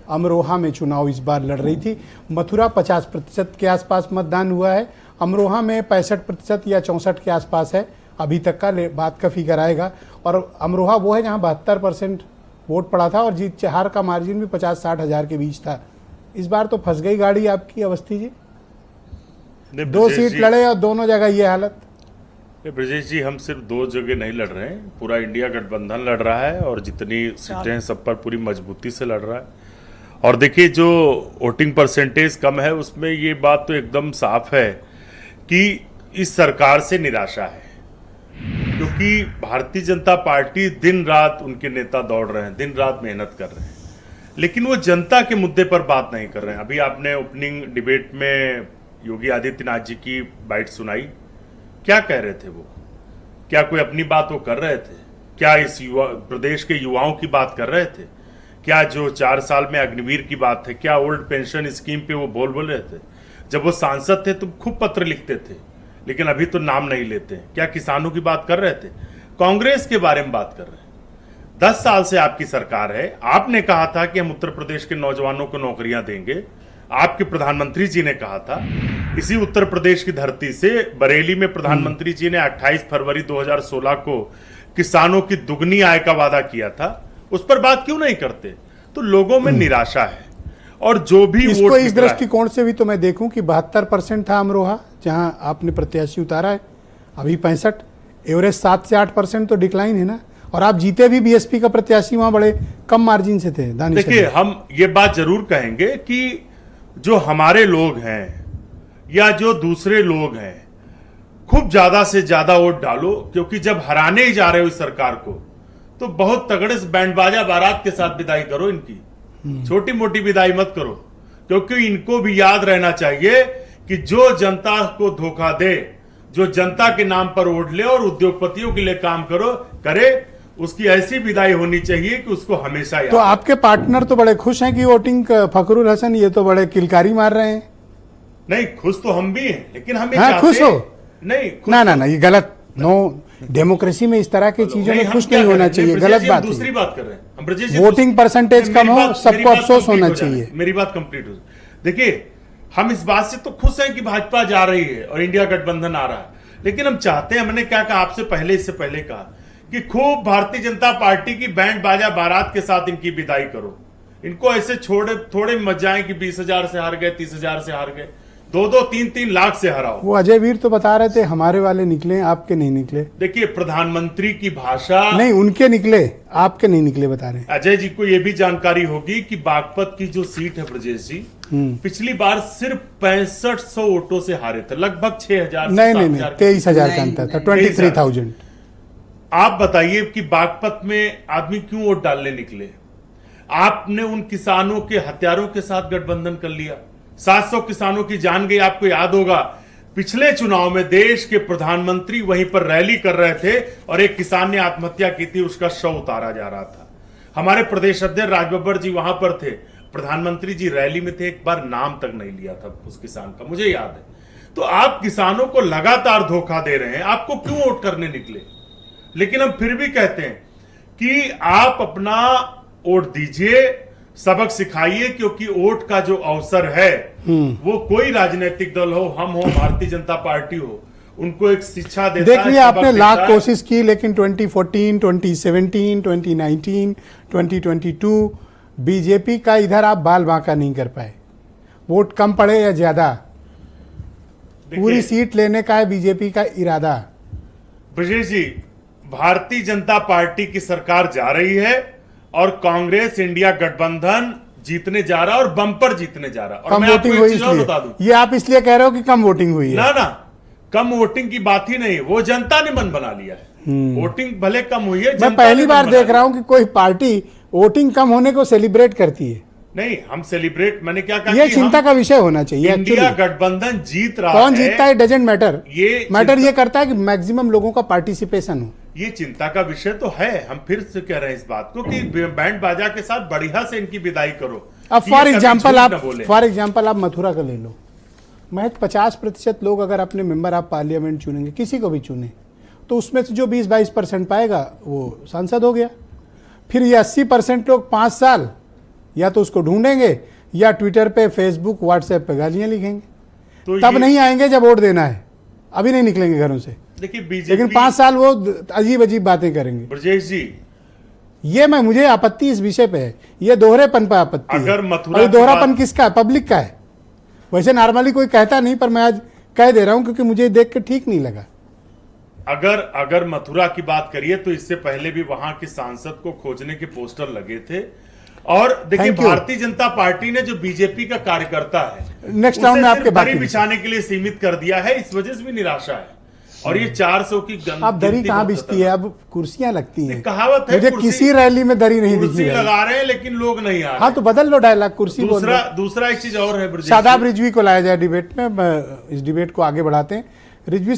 अमरोहा में चुनाव इस बार लड़ रही थी। मथुरा 50% के आसपास मतदान हुआ है, अमरोहा में 65% या 64 के आसपास है। अभी तक का बात का फिगर आएगा। और अमरोहा वो है जहां 72% वोट पड़ा था और जीत हार का मार्जिन भी 50-60 हज़ार के बीच था। इस बार तो फंस गई गाड़ी आपकी अवस्थी जी। 2 सीट लड़े और दोनों जगह ये हालत। ब्रजेश जी, हम सिर्फ 2 जगह नहीं लड़ रहे हैं, पूरा इंडिया गठबंधन लड़ रहा है और जितनी सीटें हैं सब पर पूरी मजबूती से लड़ रहा है। और देखिए, जो वोटिंग परसेंटेज कम है उसमें ये बात तो एकदम साफ है कि इस सरकार से निराशा है, क्योंकि भारतीय जनता पार्टी दिन रात उनके नेता दौड़ रहे हैं, दिन रात मेहनत कर रहे हैं, लेकिन वो जनता के मुद्दे पर बात नहीं कर रहे हैं। अभी आपने ओपनिंग डिबेट में योगी आदित्यनाथ जी की बाइट सुनाई, क्या कह रहे थे वो? क्या कोई अपनी बात वो कर रहे थे? क्या इस प्रदेश के युवाओं की बात कर रहे थे? क्या जो 4 साल में अग्निवीर की बात है, क्या ओल्ड पेंशन स्कीम पे वो बोल रहे थे? जब वो सांसद थे तो खूब पत्र लिखते थे, लेकिन अभी तो नाम नहीं लेते। क्या किसानों की बात कर रहे थे? कांग्रेस के बारे में बात कर रहे हैं। 10 साल से आपकी सरकार है, आपने कहा था कि हम उत्तर प्रदेश के नौजवानों को नौकरियां देंगे। आपके प्रधानमंत्री जी ने कहा था, इसी उत्तर प्रदेश की धरती से बरेली में प्रधानमंत्री जी ने 28 फरवरी 2016 को किसानों की दुगनी आय का वादा किया था। उस पर बात क्यों नहीं करते? तो लोगों में निराशा है। और जो भी इसको इस दृष्टिकोण से भी तो मैं देखूं कि 72% था अमरोहा, जहां आपने प्रत्याशी उतारा है, अभी 65, एवरेज 7 से 8% तो डिक्लाइन है ना। और आप जीते भी बीएसपी का प्रत्याशी वहां बड़े कम मार्जिन से थे। देखिए, हम ये बात जरूर कहेंगे कि जो हमारे लोग हैं या जो दूसरे लोग हैं, खूब ज्यादा से ज्यादा वोट डालो, क्योंकि जब हराने ही जा रहे हो इस सरकार को तो बहुत तगड़े से बैंड बाजा बारात के साथ विदाई करो इनकी। छोटी मोटी विदाई मत करो, क्योंकि इनको भी याद रहना चाहिए कि जो जनता को धोखा दे, जो जनता के नाम पर वोट ले और उद्योगपतियों के लिए काम करे, उसकी ऐसी विदाई होनी चाहिए कि उसको हमेशा याद। तो आपके पार्टनर तो बड़े खुश हैं कि वोटिंग फखरुल हसन ये तो बड़े किलकारी मार रहे हैं। नहीं, खुश तो हम भी हैं, लेकिन हम खुश हो नहीं, ना, ये गलत। नो, डेमोक्रेसी में इस तरह की चीजों में खुश नहीं होना चाहिए, गलत बात है। दूसरी बात कर रहे हैं हम ब्रजेश जी, वोटिंग परसेंटेज कम हो, सबको अफसोस होना चाहिए। मेरी बात कंप्लीट हो। देखिए, हम इस बात से तो खुश हैं कि भाजपा जा रही है और इंडिया गठबंधन आ रहा है, लेकिन हम चाहते हैं, हमने क्या कहा आपसे पहले, इससे पहले कहा कि खूब भारतीय जनता पार्टी की बैंड बाजा बारात के साथ इनकी विदाई करो। इनको ऐसे थोड़े मत जाए कि 20,000 से हार गए, 30,000 से हार गए, 2-2, 3-3 लाख से हराओ। वो अजय वीर तो बता रहे थे हमारे वाले निकले, आपके नहीं निकले। देखिए, प्रधानमंत्री की भाषा नहीं, उनके निकले, आपके नहीं निकले, बता रहे हैं। अजय जी को यह भी जानकारी होगी कि बागपत की जो सीट है ब्रजेश जी, पिछली बार सिर्फ 6500 वोटों से हारे थे, लगभग 6,000 नहीं 23,000 का अंतर था, 23,000। आप बताइए कि बागपत में आदमी क्यों वोट डालने निकले? आपने उन किसानों के हत्यारों के साथ गठबंधन कर लिया, 700 किसानों की जान गई। आपको याद होगा, पिछले चुनाव में देश के प्रधानमंत्री वहीं पर रैली कर रहे थे और एक किसान ने आत्महत्या की थी, उसका शव उतारा जा रहा था। हमारे प्रदेश अध्यक्ष राजबब्बर जी वहां पर थे, प्रधानमंत्री जी रैली में थे, एक बार नाम तक नहीं लिया था उस किसान का, मुझे याद है। तो आप किसानों को लगातार धोखा दे रहे हैं, आपको क्यों वोट करने निकले? लेकिन हम फिर भी कहते हैं कि आप अपना वोट दीजिए, सबक सिखाइए, क्योंकि वोट का जो अवसर है वो कोई राजनीतिक दल हो, हम हो, भारतीय जनता पार्टी हो, उनको एक शिक्षा देता है। देखिए, आपने लाख कोशिश की, लेकिन 2014, 2017, 2019, 2022 बीजेपी का इधर आप बाल बांका नहीं कर पाए। वोट कम पड़े या ज्यादा, पूरी सीट लेने का है बीजेपी का इरादा। ब्रजेश जी, भारतीय जनता पार्टी की सरकार जा रही है और कांग्रेस इंडिया गठबंधन जीतने जा रहा है और बम्पर जीतने जा रहा है। और कम मैं वोटिंग हुई इसलिए बता दूं, ये आप इसलिए कह रहे हो कि कम वोटिंग हुई है? ना, कम वोटिंग की बात ही नहीं, वो जनता ने मन बना लिया है। वोटिंग भले कम हुई है, मैं पहली बार देख रहा हूं कि कोई पार्टी वोटिंग कम होने को सेलिब्रेट करती है। नहीं, हम सेलिब्रेट, मैंने क्या कहा, ये चिंता का विषय होना चाहिए। इंडिया गठबंधन जीत रहा है, कौन जीतता है डजेंट मैटर, ये ये करता है कि मैक्सिमम लोगों का पार्टिसिपेशन हो। ये चिंता का विषय तो है। हम फिर से कह रहे हैं इस बात को कि बैंड बाजा के साथ बढ़िया से इनकी विदाई करो। अब फॉर एग्जाम्पल आप मथुरा का ले लो, महज 50% लोग अगर अपने मेंबर ऑफ पार्लियामेंट चुनेंगे, किसी को भी चुने, तो उसमें से जो 20-22% पाएगा वो सांसद हो गया। फिर ये 80% लोग 5 साल या तो उसको ढूंढेंगे या ट्विटर पे, फेसबुक, व्हाट्सएप पे गालियां लिखेंगे। तो तब ये- नहीं आएंगे जब वोट देना है, अभी नहीं निकलेंगे घरों से। देखिए बीजेपी, लेकिन 5 साल वो अजीब अजीब बातें करेंगे। ब्रजेश जी, ये मुझे आपत्ति इस विषय पे है, ये दोहरेपन पर आपत्ति अगर है। मथुरा और ये की दोहरापन बात- किसका है? पब्लिक का है। वैसे नॉर्मली कोई कहता नहीं, पर मैं आज कह दे रहा हूं क्योंकि मुझे देख के ठीक नहीं लगा। अगर मथुरा की बात करिए तो इससे पहले भी वहां के सांसद को खोजने के पोस्टर लगे थे। और देखिए Thank you. Bharatiya Janata party ने जो बीजेपी का कार्यकर्ता है, Next उसे round में सिर्फ आपके बाकी दरी बिछाने के लिए सीमित कर दिया है। इस वजह से भी निराशा है। और ये 400 की अब दरी कहाँ बिछती है? अब कुर्सियां लगती हैं। कहावत है, मुझे कुर्सी- किसी रैली में दरी नहीं दिखी कुर्सी है। लगा रहे हैं लेकिन लोग नहीं आ रहे। हाँ तो बदल लो डायलॉग, कुर्सी बोल दो। दूसरा एक चीज और है ब्रजेश जी। शादाब रिजवी को लाया जाए डिबेट में। इस डिबेट को आगे बढ़ाते हैं। रिजवी